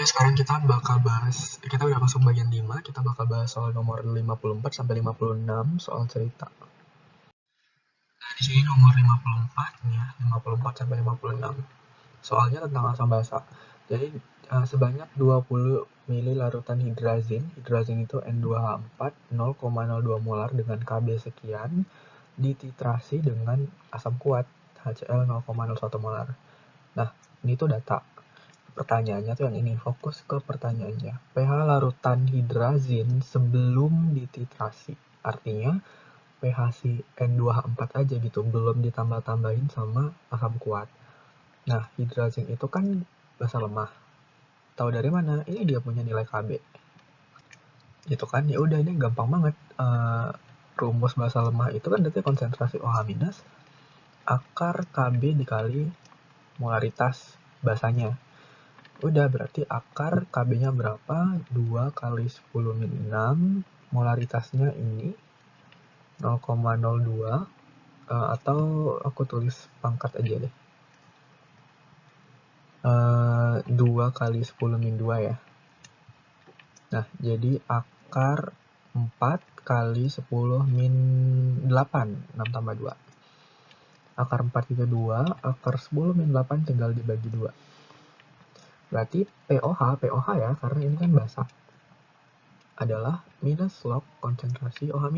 Sekarang kita udah masuk bagian 5, kita bakal bahas soal nomor 54 sampai 56 soal cerita. Nah, di sini nomor 54 ya, 54 sampai 56. Soalnya tentang asam basa. Jadi sebanyak 20 ml larutan hidrazin. Hidrazin itu N2H4 0,02 molar dengan Kb sekian dititrasi dengan asam kuat HCl 0,01 molar. Nah, ini tuh data. Pertanyaannya tuh yang ini, fokus ke pertanyaannya. pH larutan hidrazin sebelum dititrasi. Artinya pH si N2H4 aja gitu, belum ditambah-tambahin sama asam kuat. Nah, hidrazin itu kan basa lemah. Tahu dari mana? Ini dia punya nilai Kb. Gitu kan? Ya udah, ini gampang banget. Rumus basa lemah itu kan berarti konsentrasi OH- akar Kb dikali molaritas basanya. Udah, berarti akar Kb-nya berapa? 2 kali 10 min 6. Molaritasnya ini 0,02. Atau aku tulis pangkat aja deh. 2 kali 10 min 2 ya. Nah, jadi akar 4 kali 10 min 8. 6 tambah 2. Akar 4 itu 2. Akar 10 min 8 tinggal dibagi 2. Berarti pOH ya, karena ini kan basa, adalah minus log konsentrasi OH-.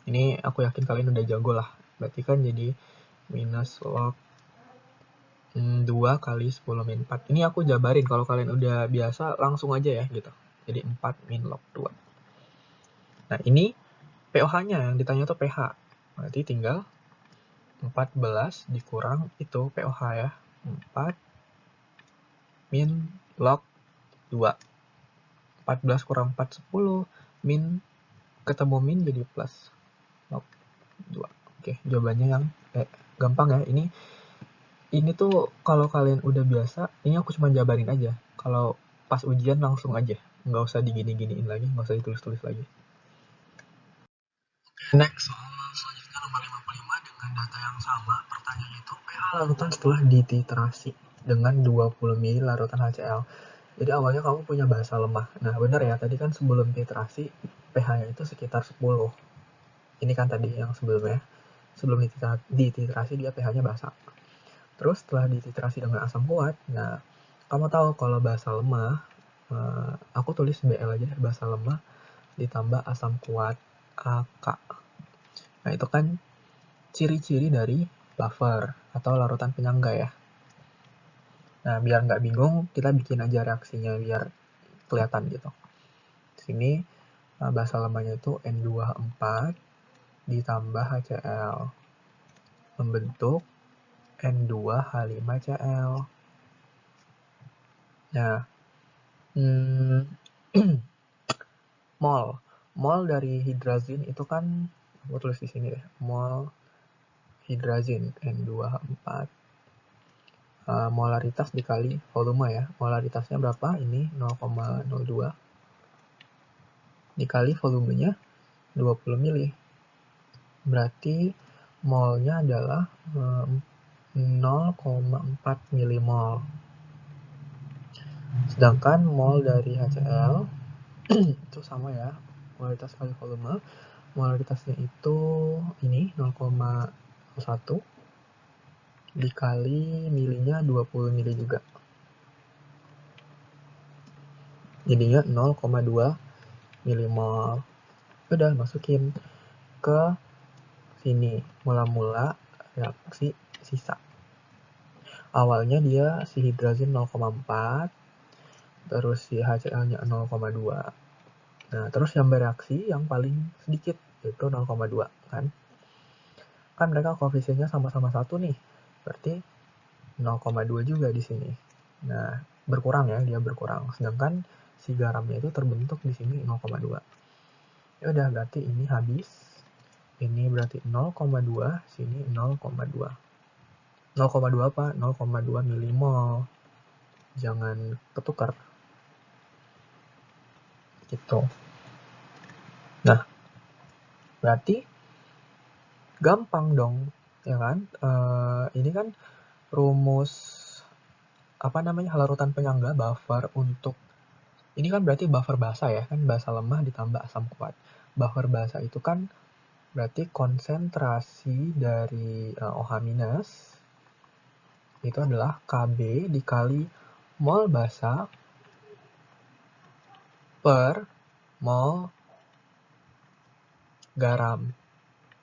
Ini aku yakin kalian udah jago lah. Berarti kan jadi minus log 2 kali 10 min 4. Ini aku jabarin, kalau kalian udah biasa langsung aja ya gitu. Jadi 4 min log 2. Nah, ini pOH-nya yang ditanya tuh pH. Berarti tinggal 14 dikurang itu pOH ya. 4 min log 2. 14 kurang 4, 10. Min ketemu min jadi plus log 2. Oke, jawabannya yang gampang ya. Ini tuh kalau kalian udah biasa, ini aku cuma jabarin aja. Kalau pas ujian langsung aja, nggak usah digini-giniin lagi, nggak usah ditulis-tulis lagi. Next, soal selanjutnya nomor 55 dengan data yang sama. Pertanyaannya itu pH larutan setelah dititrasi dengan 20 ml larutan HCl. Jadi awalnya kamu punya basa lemah. Nah, benar ya, tadi kan sebelum titrasi pH-nya itu sekitar 10. Ini kan tadi yang sebelumnya. Sebelum dititrasi dia pH-nya basa. Terus setelah dititrasi dengan asam kuat, nah kamu tahu kalau basa lemah, aku tulis Bl aja, basa lemah ditambah asam kuat AK. Nah, itu kan ciri-ciri dari buffer atau larutan penyangga ya. Nah, biar nggak bingung, kita bikin aja reaksinya biar kelihatan gitu. Di sini basa lemahnya itu N2H4 ditambah HCl membentuk N2H5Cl. Nah, mol dari hidrazin itu kan, aku tulis di sini deh, mol hidrazin N2H4 molaritas dikali volume ya. Molaritasnya berapa? Ini 0,02 dikali volumenya 20 ml. Berarti molnya adalah 0,4 milimol. Sedangkan mol dari HCl itu sama ya, molaritas kali volume. Molaritasnya itu ini 0,1 dikali milinya 20 mili juga. Jadinya 0,2 milimol. Udah masukin ke sini. Mula-mula reaksi sisa. Awalnya dia si hidrazin 0,4, terus si HCl-nya 0,2. Nah, terus yang bereaksi yang paling sedikit yaitu 0,2 kan. Kan mereka koefisiennya sama-sama 1 nih. Berarti 0,2 juga di sini. Nah, berkurang ya, dia berkurang. Sedangkan si garamnya itu terbentuk di sini 0,2. Ya udah, berarti ini habis. Ini berarti 0,2, sini 0,2. 0,2 apa? 0,2 milimol. Jangan ketukar. Gitu. Nah, berarti gampang dong, ya kan? Ini kan rumus apa namanya, larutan penyangga, buffer untuk ini kan berarti buffer basa ya, kan basa lemah ditambah asam kuat. Buffer basa itu kan berarti konsentrasi dari OH- itu adalah Kb dikali mol basa per mol garam.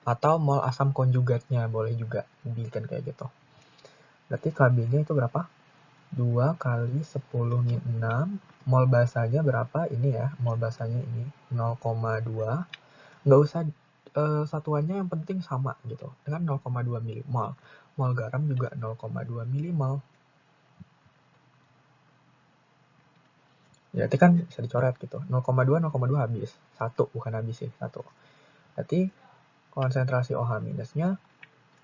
Atau mol asam konjugatnya, boleh juga dibikin kayak gitu. Berarti Kb-nya itu berapa? 2 kali 10 min 6. Mol basanya berapa? Ini ya, mol basanya ini 0,2. Nggak usah satuannya, yang penting sama gitu. Dengan 0,2 milimol. Mol garam juga 0,2 milimol. Berarti kan bisa dicoret gitu. 0,2, 0,2 habis. 1, bukan habis sih, 1. Berarti konsentrasi OH-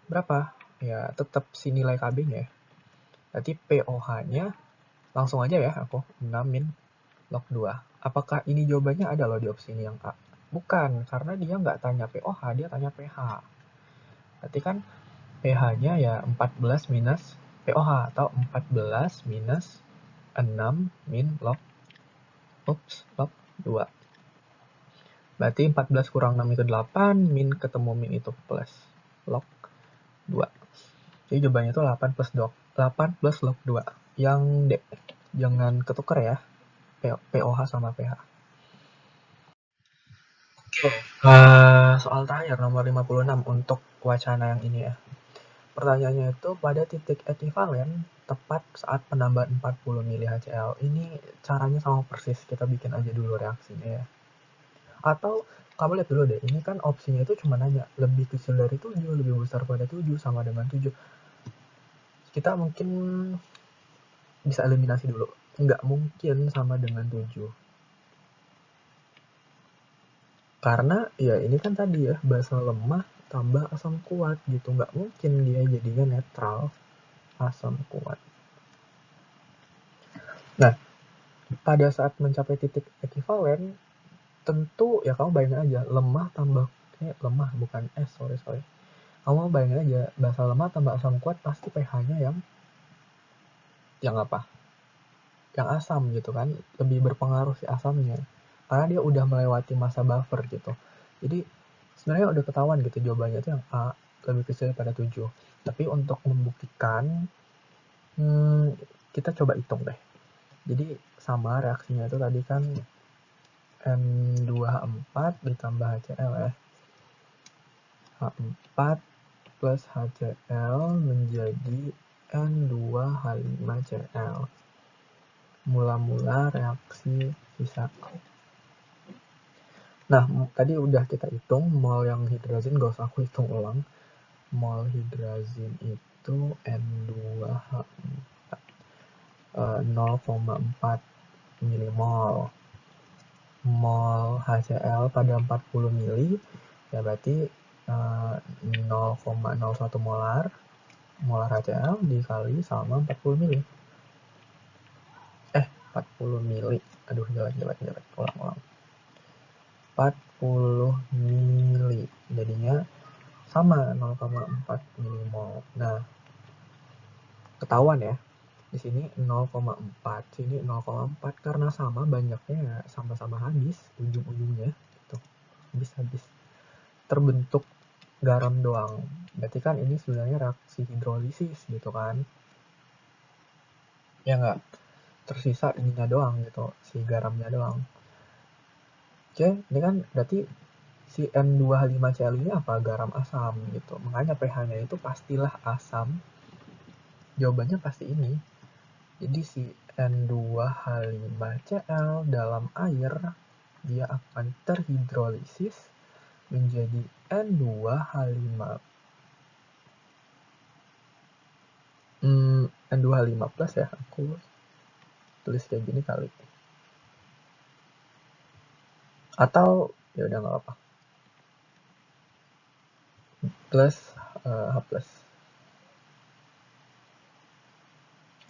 berapa? Ya, tetap si nilai Kb-nya ya. Berarti POH-nya langsung aja ya aku 6 min log 2. Apakah ini jawabannya ada loh di opsi ini yang A? Bukan, karena dia nggak tanya POH, dia tanya pH. Berarti kan pH-nya ya 14 minus POH atau 14 minus 6 min log 2. Berarti 14 kurang 6 itu 8, min ketemu min itu plus log 2. Jadi jawabannya itu 8 plus log 2. Yang D, jangan ketukar ya, POH sama pH. Oke, soal terakhir nomor 56 untuk wacana yang ini ya. Pertanyaannya itu pada titik ekivalen tepat saat penambahan 40 mili HCl. Ini caranya sama persis, kita bikin aja dulu reaksinya ya. Atau kamu lihat dulu deh, ini kan opsinya itu cuma nanya lebih kecil dari 7, lebih besar pada 7, sama dengan 7. Kita mungkin bisa eliminasi dulu. Nggak mungkin sama dengan 7. Karena ya ini kan tadi ya, basa lemah tambah asam kuat gitu. Nggak mungkin dia jadinya netral asam kuat. Nah, pada saat mencapai titik ekivalen, tentu ya kamu bayangin aja, lemah tambah lemah bukan sorry. Kamu bayangin aja, basa lemah tambah asam kuat pasti pH-nya yang apa? Yang asam gitu kan, lebih berpengaruh si asamnya. Karena dia udah melewati masa buffer gitu. Jadi sebenarnya udah ketahuan gitu jawabannya itu yang A, lebih kecil daripada 7. Tapi untuk membuktikan, kita coba hitung deh. Jadi sama reaksinya itu tadi kan N2H4 ditambah HCl ya. H4 plus HCl menjadi N2H5Cl. Mula-mula reaksi sisa. Nah, tadi udah kita hitung mol yang hidrazin, gak usah aku hitung ulang. Mol hidrazin itu N2H4 0,4 milimol. Mol HCl pada 40 mili ya berarti 0,01 molar HCl dikali sama 40 mili. 40 mili. Aduh, jelek. Ulang. 40 mili. Jadinya sama 0,4 milimol. Nah, ketahuan ya. Di sini 0,4, sini 0,4 karena sama banyaknya ya sama-sama habis ujung-ujungnya gitu. Habis terbentuk garam doang. Berarti kan ini sebenarnya reaksi hidrolisis gitu kan. Ya enggak? Tersisa ininya doang gitu, si garamnya doang. Oke, ini kan berarti si N2H5Cl ini apa? Garam asam gitu. Makanya pH-nya itu pastilah asam. Jawabannya pasti ini. Jadi si N2H5Cl dalam air dia akan terhidrolisis menjadi N2H5 N2H5 plus ya, aku tulis kayak gini kali. Atau ya udah nggak apa. Plus H plus.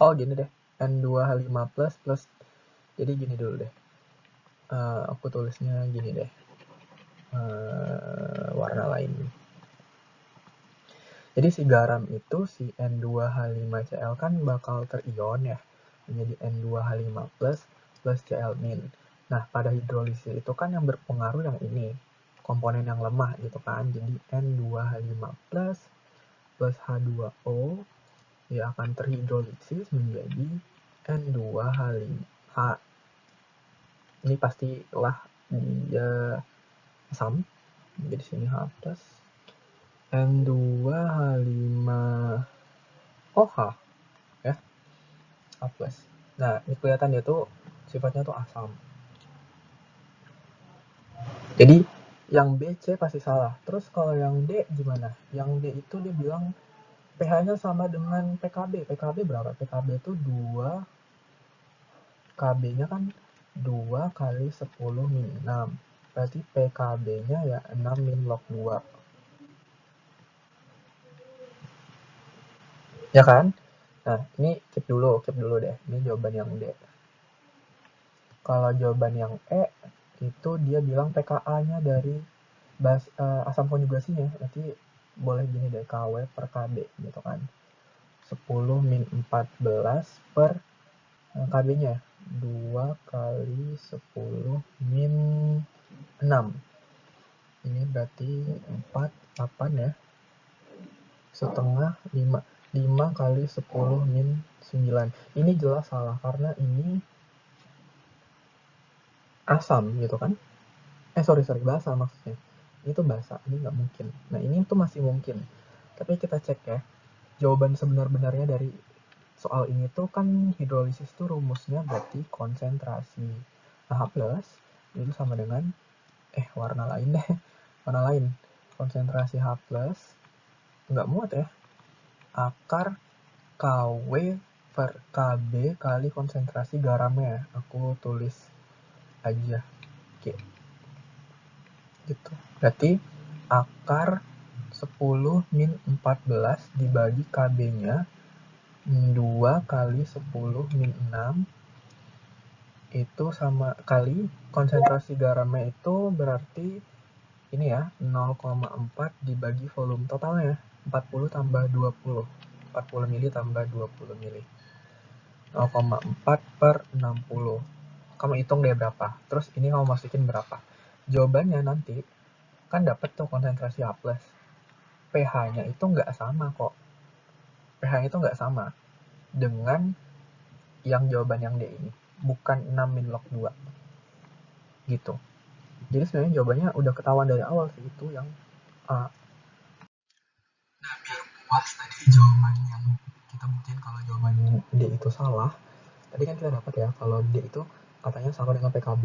Oh gini deh, N2H5 plus. Jadi gini dulu deh. Aku tulisnya gini deh. Warna lain. Jadi si garam itu si N2H5Cl kan bakal terion ya. menjadi N2H5 plus Cl min. Nah, pada hidrolisis itu kan yang berpengaruh yang ini, komponen yang lemah gitu kan. Jadi N2H5 plus H2O dia akan terhidrolisis menjadi N2H5. Ini pastilah dia asam. Jadi sini H plus N2H5OH ya, H plus. Nah, ini kelihatan dia tuh sifatnya tuh asam. Jadi yang B, C pasti salah. Terus kalau yang D gimana? Yang D itu dia bilang pH-nya sama dengan PKB. PKB berapa? PKB itu 2, KB-nya kan 2 kali 10 min 6. Berarti PKB-nya ya 6 min log 2. Ya kan? Nah, ini keep dulu deh. Ini jawaban yang D. Kalau jawaban yang E, itu dia bilang pKa-nya dari asam konjugasinya. Berarti boleh gini deh, KW per KB gitu kan. 10 min 14 per KB-nya 2 kali 10 min 6. Ini berarti 4, 8 ya. Setengah 5. 5 kali 10 min 9. Ini jelas salah karena ini asam gitu kan. Sorry, basa maksudnya. Ini tuh basa, ini nggak mungkin. Nah, ini tuh masih mungkin. Tapi kita cek ya. Jawaban sebenar-benarnya dari soal ini tuh kan hidrolisis tuh rumusnya berarti konsentrasi H plus itu sama dengan warna lain deh. Warna lain. Konsentrasi H plus nggak muat ya. Akar KW per KB kali konsentrasi garamnya. Aku tulis aja. Oke. Gitu. Berarti akar 10 min 14 dibagi KB-nya 2 kali 10 min 6 itu sama kali konsentrasi garamnya itu berarti ini ya 0,4 dibagi volume totalnya 40 tambah 20 mili tambah 20 mili 0,4 per 60. Kamu hitung deh berapa, terus ini kamu masukin berapa. Jawabannya nanti kan dapat tuh konsentrasi H+. pH-nya itu nggak sama kok. pH-nya itu nggak sama dengan yang jawaban yang D ini. Bukan 6 min log 2. Gitu. Jadi sebenarnya jawabannya udah ketahuan dari awal sih, itu yang A. Nah, biar puas tadi jawaban yang kita buktiin kalau jawaban D itu salah. Tadi kan kita dapat ya kalau D itu katanya sama dengan PKB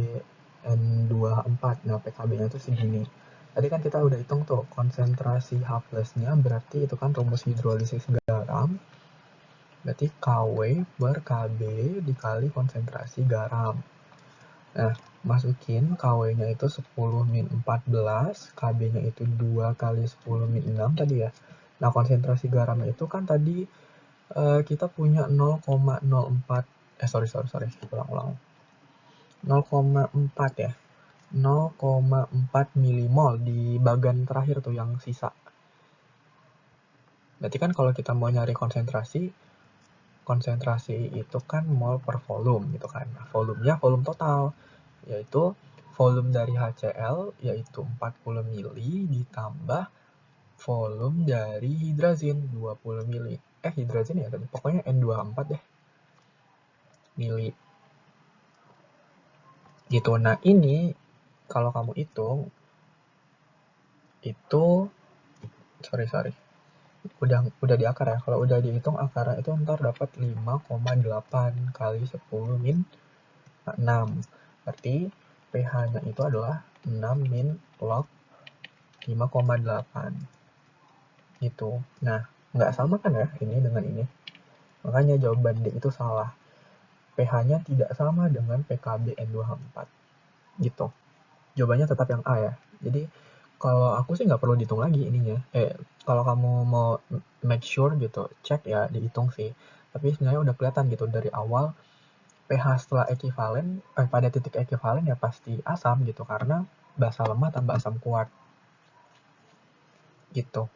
N2H4. Nah, PKB-nya itu segini. Tadi kan kita udah hitung tuh konsentrasi H plus-nya, berarti itu kan rumus hidrolisis garam. Berarti KW per KB dikali konsentrasi garam. Nah, masukin KW-nya itu 10 min 14, KB-nya itu 2 kali 10 min 6 tadi ya. Nah, konsentrasi garamnya itu kan tadi kita punya 0,04, sorry, ulang. 0,4 ya. 0,4 milimol di bagian terakhir tuh yang sisa. Berarti kan kalau kita mau nyari konsentrasi itu kan mol per volume gitu kan. Nah, volumenya volume total, yaitu volume dari HCl yaitu 40 mili ditambah volume dari hidrazin 20 mili. Hidrazin ya tadi, pokoknya N24 deh mili. Gitu. Nah, ini kalau kamu hitung itu sorry. Udah di akar ya. Kalau udah dihitung akarnya itu ntar dapat 5,8 kali 10 min 6. Berarti pH-nya itu adalah 6 min log 5,8. Gitu. Nah, nggak sama kan ya ini dengan ini. Makanya jawaban D itu salah. pH-nya tidak sama dengan PKB N2H4. Gitu. Jawabannya tetap yang A ya. Jadi kalau aku sih nggak perlu dihitung lagi ininya. Kalau kamu mau make sure gitu, cek ya, dihitung sih. Tapi sebenarnya udah kelihatan gitu dari awal pH setelah ekivalen, pada titik ekivalen ya pasti asam gitu, karena basa lemah tambah asam kuat. Gitu.